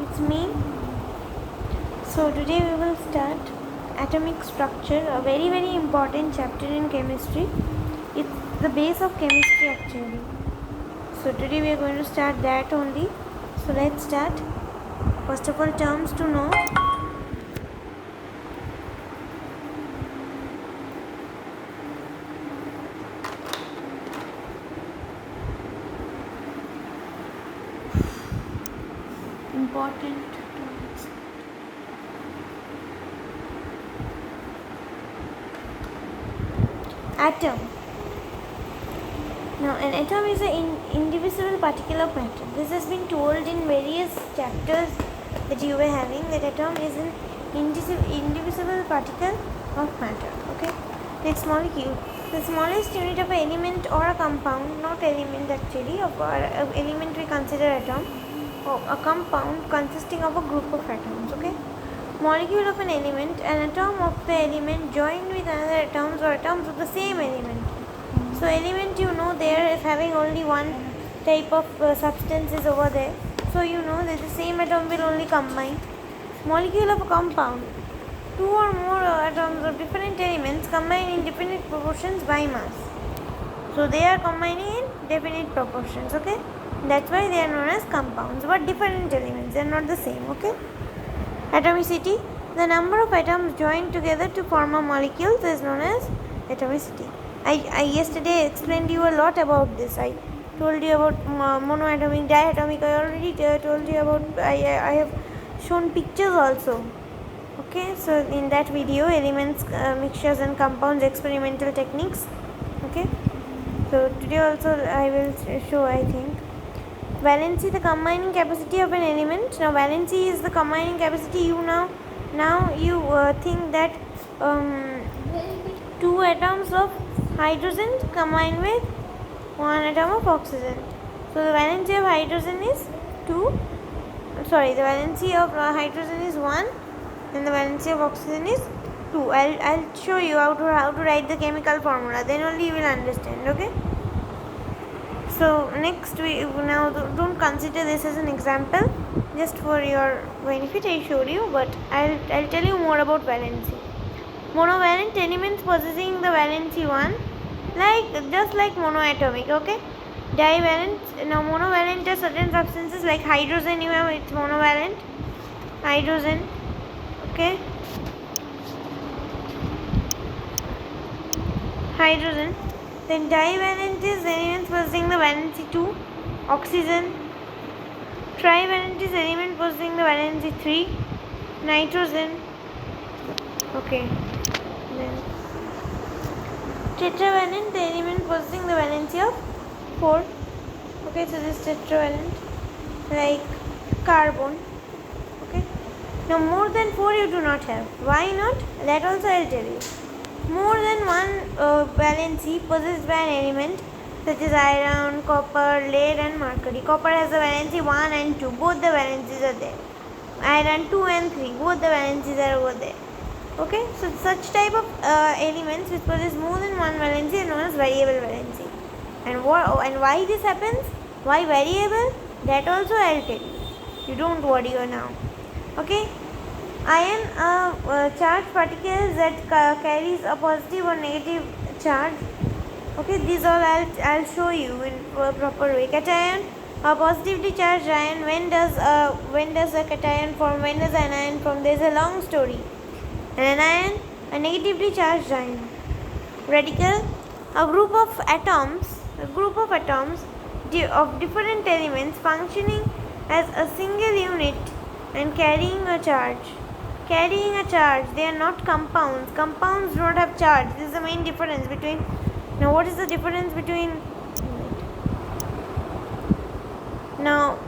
it's me. So today we will start atomic structure, a very important chapter in chemistry. It's the base of chemistry actually. So today we are going to start that only. So let's start. First of all, terms to know. Important terms. Atom. Now, an atom is an indivisible particle of matter. This has been told in various chapters that you were having, that atom is an indivisible particle of matter. Okay. Next, molecule. The smallest unit of an element or a compound, not element actually, of an element we consider atom, or a compound consisting of a group of atoms. Okay. Molecule of an element, an atom of the element joined with another atoms or atoms of the same element. So element, there is having only one type of substance is over there. So that the same atom will only combine. Molecule of a compound. Two or more atoms of different elements combine in definite proportions by mass. So they are combining in definite proportions, okay? That's why they are known as compounds, but different elements, they are not the same, okay? Atomicity. The number of atoms joined together to form a molecule is known as atomicity. I yesterday explained you a lot about this. I told you about monoatomic, diatomic. I already told you about, I have shown pictures also. Okay, so in that video, elements, mixtures and compounds, experimental techniques. Okay, so today also I will show, I think. Valency, the combining capacity of an element. Now valency is the combining capacity. Now you think that two atoms of hydrogen combine with one atom of oxygen. So the valency of hydrogen is 2. Sorry, the valency of hydrogen is 1 and the valency of oxygen is 2. I'll show you how to write the chemical formula. Then only you will understand. Okay. So next we now don't consider this as an example. Just for your benefit, I showed you, but I'll tell you more about valency. Monovalent elements possessing the valency 1, just like monoatomic, okay? Divalent. Now monovalent are certain substances like hydrogen, you have it's monovalent. Hydrogen, okay? Hydrogen. Then divalent is elements possessing the valency 2, oxygen. Trivalent is element possessing the valency 3, nitrogen. Okay. Then tetravalent, the element possessing the valency of 4. Okay, so this tetravalent, like carbon. Okay. Now more than 4 you do not have. Why not? That also I'll tell you. More than one valency possessed by an element such as iron, copper, lead and mercury. Copper has the valency 1 and 2. Both the valencies are there. Iron 2 and 3. Both the valencies are over there. Okay, so such type of elements which possess more than one valency are known as variable valency. And why this happens? Why variable? That also I'll tell you. You don't worry now. Okay. Ion, charged particles that carries a positive or negative charge. Okay, these all I'll show you in a proper way. Cation, a positively charged ion. When does a cation form? When does an ion form? There's a long story. And an ion, a negatively charged ion. Radical, a group of atoms of different elements functioning as a single unit and carrying a charge. They are not compounds. Compounds do not have charge. This is the main difference between. Now, what is the difference between? Now,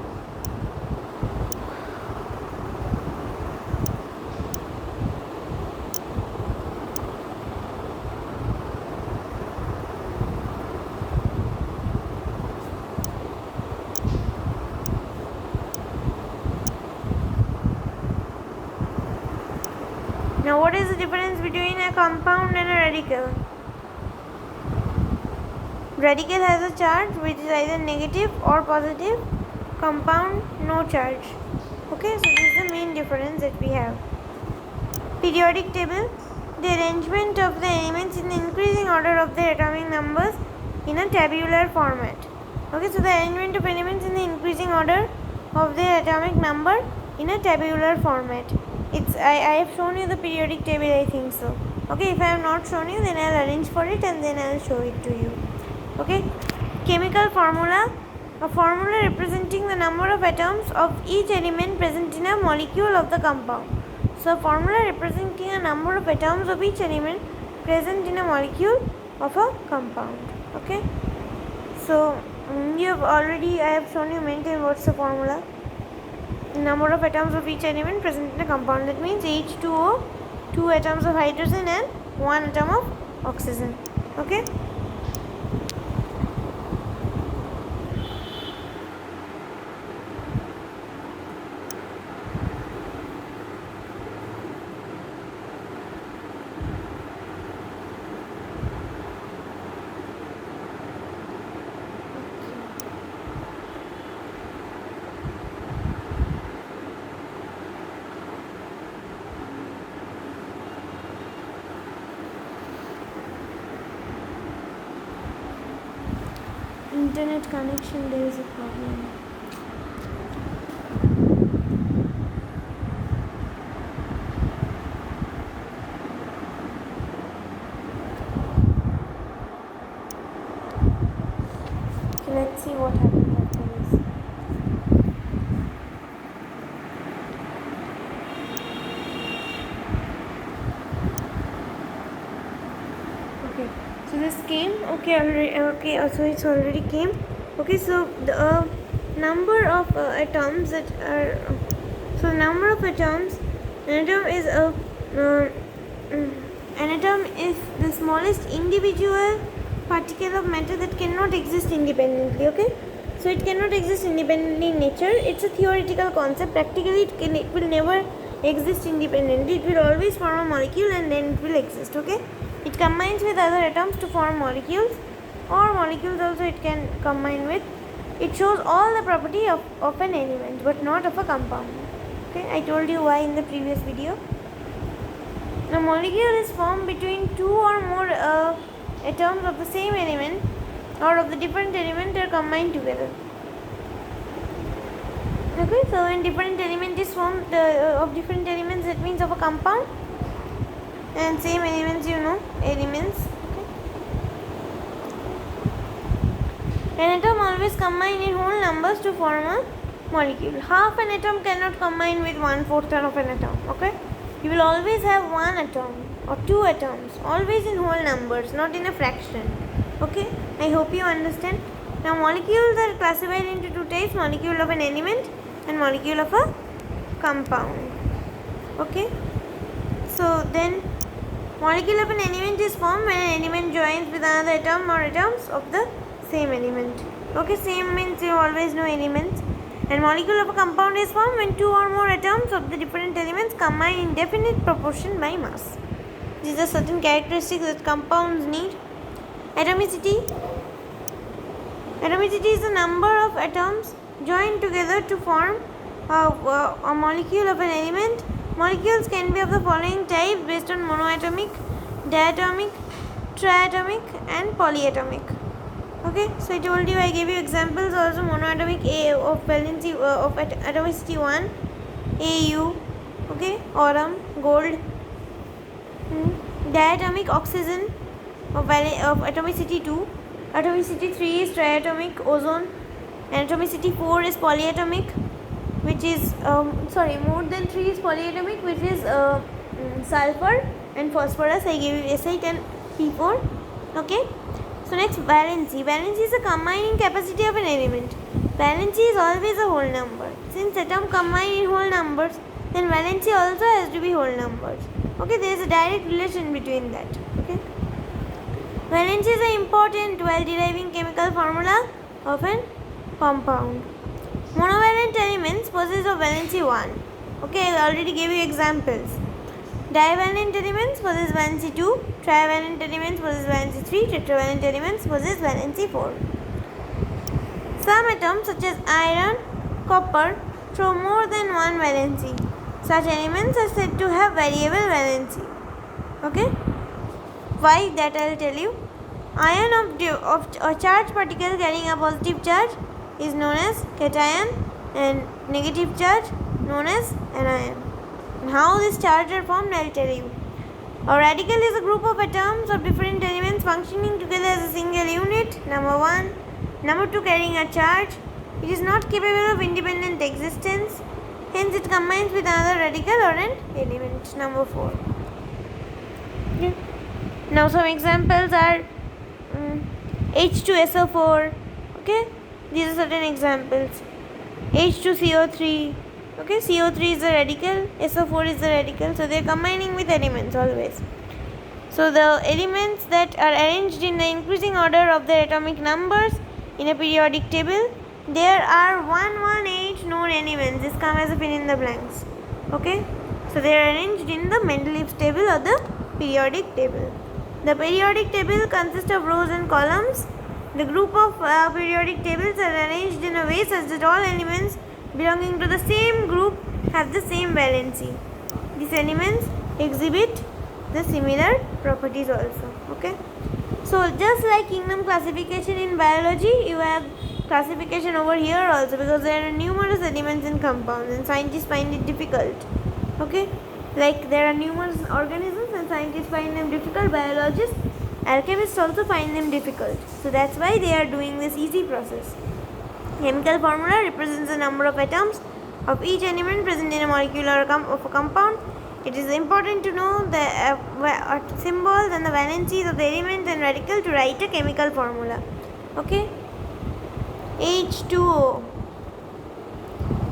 what is the difference between a compound and a radical? Radical has a charge which is either negative or positive, compound, no charge. Okay, so this is the main difference that we have. Periodic table, the arrangement of the elements in the increasing order of their atomic numbers in a tabular format. Okay, so the arrangement of elements in the increasing order of their atomic number in a tabular format. I have shown you the periodic table, I think so. Okay, if I have not shown you, then I'll arrange for it and then I'll show it to you. Okay, chemical formula, a formula representing the number of atoms of each element present in a molecule of the compound. So, a formula representing a number of atoms of each element present in a molecule of a compound. Okay, so I have shown you many times what's the formula. Number of atoms of each element present in a compound, that means H2O, 2 atoms of hydrogen and 1 atom of oxygen. Okay, internet connection, there is a problem. Okay, let's see what happens after this. Okay, so this came. So it's already came. Okay, so the number of atoms that are so number of atoms, an atom is the smallest individual particle of matter that cannot exist independently. Okay, so it cannot exist independently in nature. It's a theoretical concept. Practically it will never exist independently. It will always form a molecule and then it will exist. Okay, it combines with other atoms to form molecules, or molecules also it can combine with. It shows all the property of an element but not of a compound. Okay, I told you why in the previous video. The molecule is formed between two or more atoms of the same element or of the different element are combined together. Okay, so when different element is formed of different elements, that means of a compound, and same elements, elements. An atom always combine in whole numbers to form a molecule. Half an atom cannot combine with 1/4 of an atom. Okay, you will always have one atom or two atoms, always in whole numbers, not in a fraction. Okay, I hope you understand. Now molecules are classified into two types: molecule of an element and molecule of a compound. Okay, so then molecule of an element is formed when an element joins with another atom or atoms of the same element. Okay, same means you always know elements. And molecule of a compound is formed when two or more atoms of the different elements combine in definite proportion by mass. These are certain characteristics that compounds need. Atomicity. Atomicity is the number of atoms joined together to form a molecule of an element. Molecules can be of the following type based on monoatomic, diatomic, triatomic and polyatomic. Okay, so I told you, I gave you examples also. Monoatomic of valency of atomicity 1, Au, okay, aurum, gold. Diatomic oxygen of atomicity 2, atomicity 3 is triatomic, ozone, and atomicity 4 is polyatomic, which is more than 3 is polyatomic, which is sulfur and phosphorus. I gave you S8 and P4. Okay, so next, valency. Valency is the combining capacity of an element. Valency is always a whole number. Since atom combine in whole numbers, then valency also has to be whole numbers. Okay, there is a direct relation between that. Okay, valency is important while deriving chemical formula of a compound. Monovalent elements possess of valency 1. Okay, I already gave you examples. Divalent elements possess valency 2, trivalent elements possess valency 3, tetravalent elements possess valency 4. Some atoms such as iron, copper show more than one valency. Such elements are said to have variable valency. Okay? Why? That I will tell you. Ion of a charged particle carrying a positive charge is known as cation, and negative charge known as anion. And how these charges are formed, I will tell you. A radical is a group of atoms of different elements functioning together as a single unit. Number 1. Number 2, carrying a charge. It is not capable of independent existence. Hence, it combines with another radical or an element. Number 4. Okay. Now, some examples are H2SO4. Okay, these are certain examples. H2CO3. Okay, CO3 is a radical, SO4 is a radical, so they are combining with elements always. So the elements that are arranged in the increasing order of their atomic numbers in a periodic table, there are 118 known elements. This comes as a fill in the blanks. Okay, so they are arranged in the Mendeleev's table or the periodic table. The periodic table consists of rows and columns. The group of periodic tables are arranged in a way such that all elements belonging to the same group have the same valency. These elements exhibit the similar properties also. Okay. So just like kingdom classification in biology, you have classification over here also, because there are numerous elements in compounds and scientists find it difficult. Okay. Like there are numerous organisms and scientists find them difficult, biologists, alchemists also find them difficult. So that's why they are doing this easy process. Chemical formula represents the number of atoms of each element present in a molecule or of a compound. It is important to know the symbols and the valencies of the element and radical to write a chemical formula. Okay. H2O.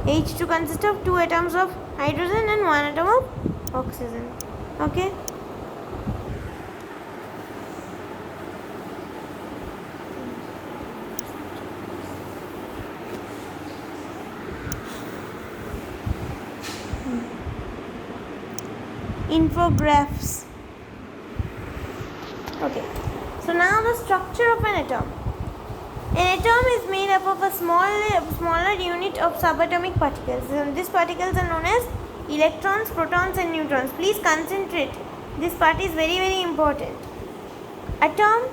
H2 consists of 2 atoms of hydrogen and 1 atom of oxygen. Okay. Infographs. Okay, so now the structure of an atom. An atom is made up of a smaller unit of subatomic particles. These particles are known as electrons, protons and neutrons. Please concentrate. This part is very, very important. Atoms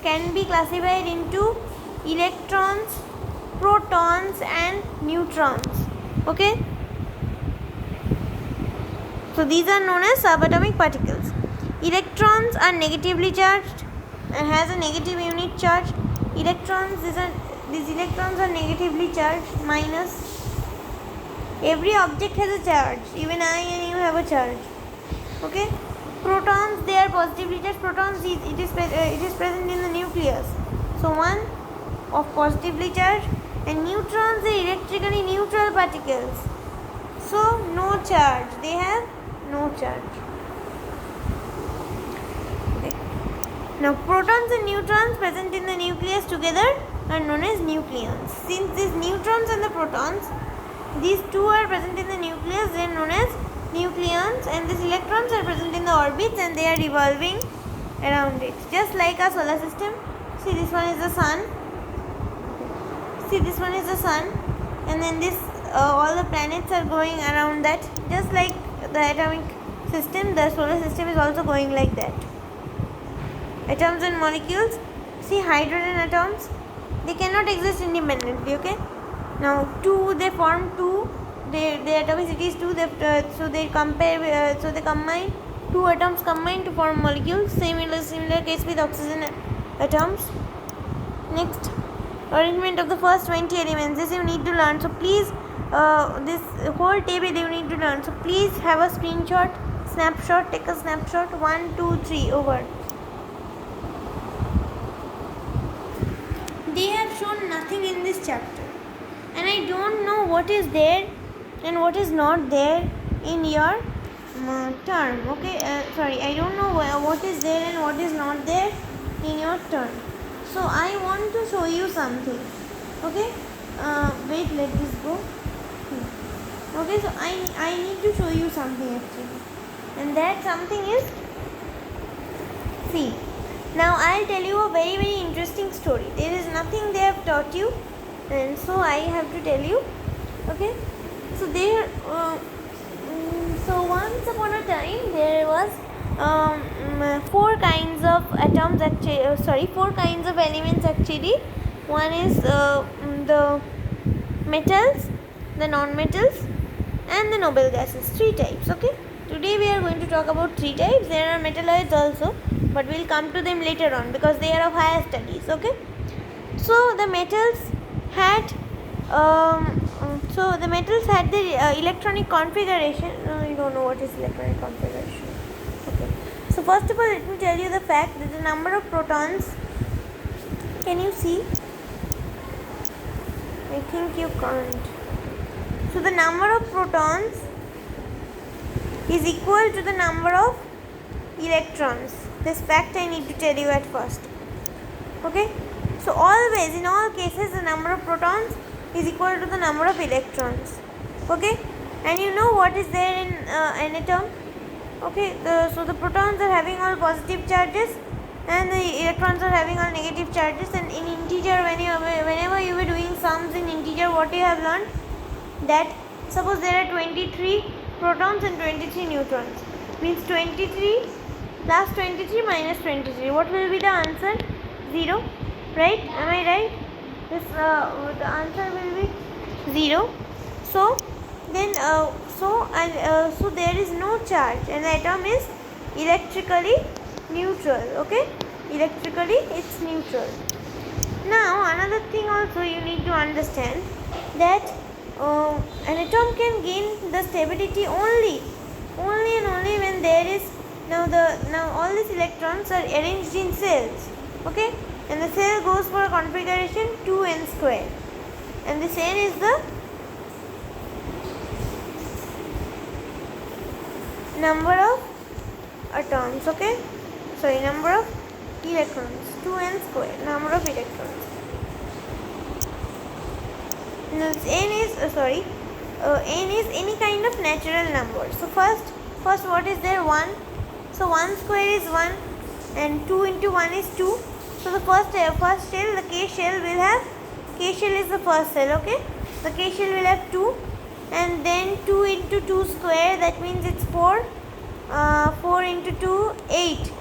can be classified into electrons, protons and neutrons. Okay. So these are known as subatomic particles. Electrons are negatively charged and has a negative unit charge. These electrons are negatively charged, minus. Every object has a charge. Even I and you have a charge. Okay. Protons, they are positively charged. Protons, it is present in the nucleus. So one of positively charged, and neutrons are electrically neutral particles. So no charge. They have no charge. Okay. Now protons and neutrons present in the nucleus together are known as nucleons. Since these neutrons and the protons, these two are present in the nucleus, they are known as nucleons, and these electrons are present in the orbits and they are revolving around it. Just like our solar system. See, this one is the sun. See, this one is the sun, and then this all the planets are going around that. Just like the atomic system, the solar system is also going like that. Atoms and molecules. See, hydrogen atoms, they cannot exist independently. Okay. Now they form two. Their atomicity is 2. So they combine 2 atoms combine to form molecules. Similar case with oxygen atoms. Next, arrangement of the first 20 elements. This you need to learn. So please, this whole table you need to learn. So please have a screenshot, snapshot. Take a snapshot. 1, 2, 3. Over. They have shown nothing in this chapter, and I don't know what is there and what is not there in your term. Okay, sorry, I don't know what is there and what is not there in your term. So I want to show you something. Okay, wait, let this go. Okay, so I need to show you something actually, and that something is, see. Now I'll tell you a very, very interesting story. There is nothing they have taught you and so I have to tell you. Okay, so there so once upon a time there was four kinds of atoms actually, four kinds of elements actually. One is the metals, the non-metals, and the noble gases. Three types. Okay, today we are going to talk about three types. There are metalloids also, but we'll come to them later on because they are of higher studies. Okay, so the metals had the electronic configuration. You don't know what is electronic configuration. Okay, so first of all, let me tell you the fact that the number of protons. Can you see? I think you can't. So the number of protons is equal to the number of electrons. This fact I need to tell you at first. Okay, so always, in all cases, the number of protons is equal to the number of electrons. Okay, and you know what is there in an atom? Okay, so the protons are having all positive charges and the electrons are having all negative charges. And in integer, whenever you were doing sums in integer, what you have learned, that suppose there are 23 protons and 23 neutrons, means 23 plus 23 minus 23. What will be the answer? 0, right? Am I right? This the answer will be 0. So then so there is no charge and the atom is electrically neutral. Okay, electrically it's neutral. Now another thing also you need to understand, that an atom can gain the stability only and only when there is now all these electrons are arranged in cells. Okay, and the cell goes for a configuration 2n square, and this n is the number of atoms. Okay, sorry, number of electrons, 2n square, number of electrons. Now n is any kind of natural number. So first what is there? 1. So 1 square is 1 and 2 into 1 is 2. So the first shell, the K shell will have, K shell is the first cell. Okay, the K shell will have 2, and then 2 into 2 square, that means it's 4. 4 into 2, 8.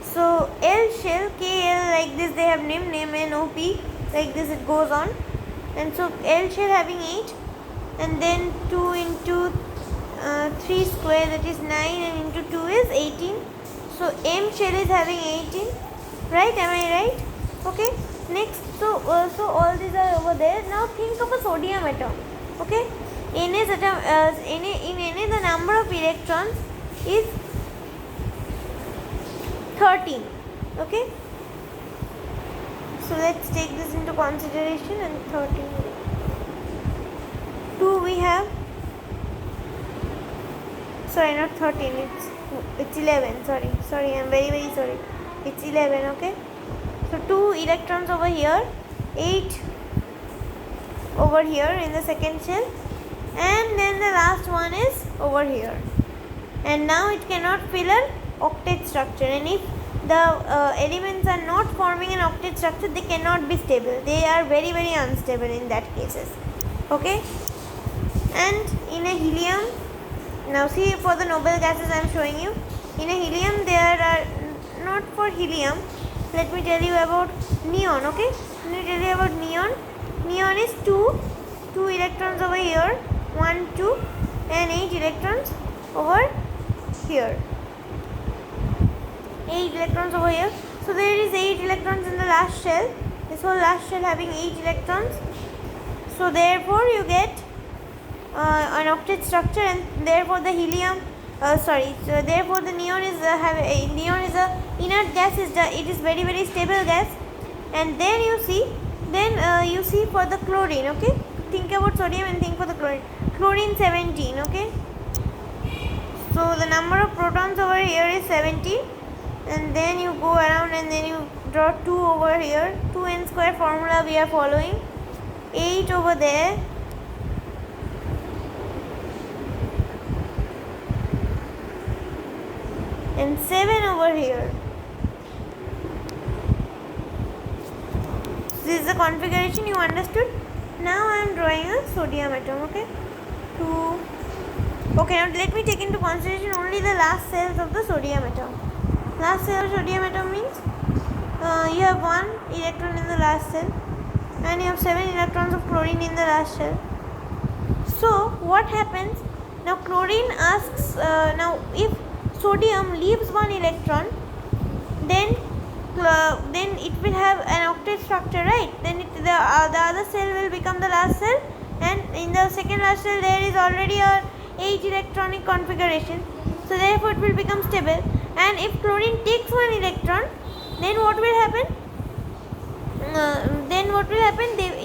So L shell, KL, like this they have name NOP, like this it goes on. And so L shell having 8, and then 2 into 3 square, that is 9, and into 2 is 18. So M shell is having 18, right? Am I right? Okay, next, so all these are over there. Now think of a sodium atom. Okay, in Na the number of electrons is 13. Okay, so let's take this into consideration, and 13. 2 we have, sorry, not 13, it's 11. Sorry, I'm very sorry. It's 11. Okay, so 2 electrons over here, 8 over here in the second shell, and then the last one is over here. And now it cannot fill an octet structure, and if the elements are not forming an octet structure, they cannot be stable. They are very unstable in that cases. Okay, and in a helium, now see, for the noble gases I am showing you. In a helium there are, not for helium, let me tell you about neon. Okay, let me tell you about neon. Neon is 2 electrons over here, 1 2, and 8 electrons over here, 8 electrons over here. So there is 8 electrons in the last shell, this whole last shell having 8 electrons. So therefore you get an octet structure, and therefore the helium so therefore the neon is a inert gas, it is very stable gas. And then you see for the chlorine. Okay, think about sodium and think for the chlorine 17. Okay, so the number of protons over here is 17, and then you go around and then you draw 2 over here, 2n square formula we are following, 8 over there, and 7 over here. This is the configuration, you understood? Now I am drawing a sodium atom. Okay. Okay, now let me take into consideration only the last cells of the sodium atom. Last cell of sodium atom means you have 1 electron in the last cell and you have 7 electrons of chlorine in the last cell. So what happens? Now chlorine asks, now if sodium leaves 1 electron, then it will have an octet structure, right? Then the other cell will become the last cell, and in the second last cell there is already a 8 electronic configuration, so therefore it will become stable. And if chlorine takes 1 electron, then what will happen?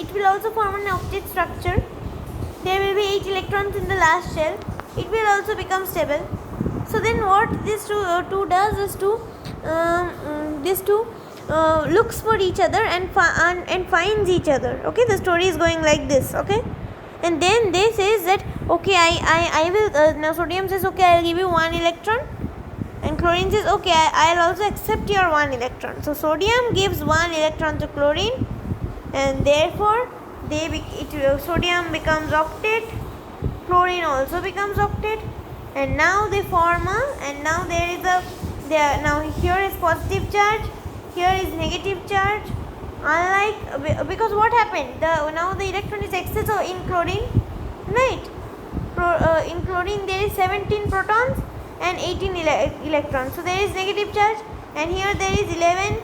It will also form an octet structure. There will be 8 electrons in the last shell. It will also become stable. So then what this two does is to these two looks for each other and finds each other. Okay, the story is going like this. Okay, and then they says that okay, I will now sodium says okay, I'll give you 1 electron, and chlorine says okay, I'll also accept your 1 electron. So sodium gives 1 electron to chlorine, and therefore sodium becomes octet, chlorine also becomes octet, and now they form and now now here is positive charge, here is negative charge. Unlike, because what happened, now the electron is excess in chlorine, right? In chlorine there is 17 protons and 18 electrons, so there is negative charge, and here there is 11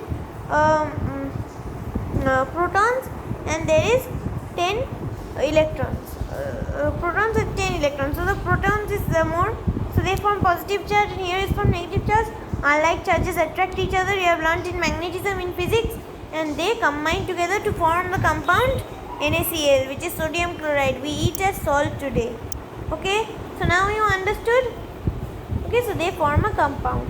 protons and there is 10 electrons. Protons and 10 electrons, so the protons is more, so they form positive charge, and here is from negative charge. Unlike charges attract each other, you have learnt in magnetism in physics, and they combine together to form the compound NaCl, which is sodium chloride we eat as salt today. Okay, so now you understood. Okay, so they form a compound.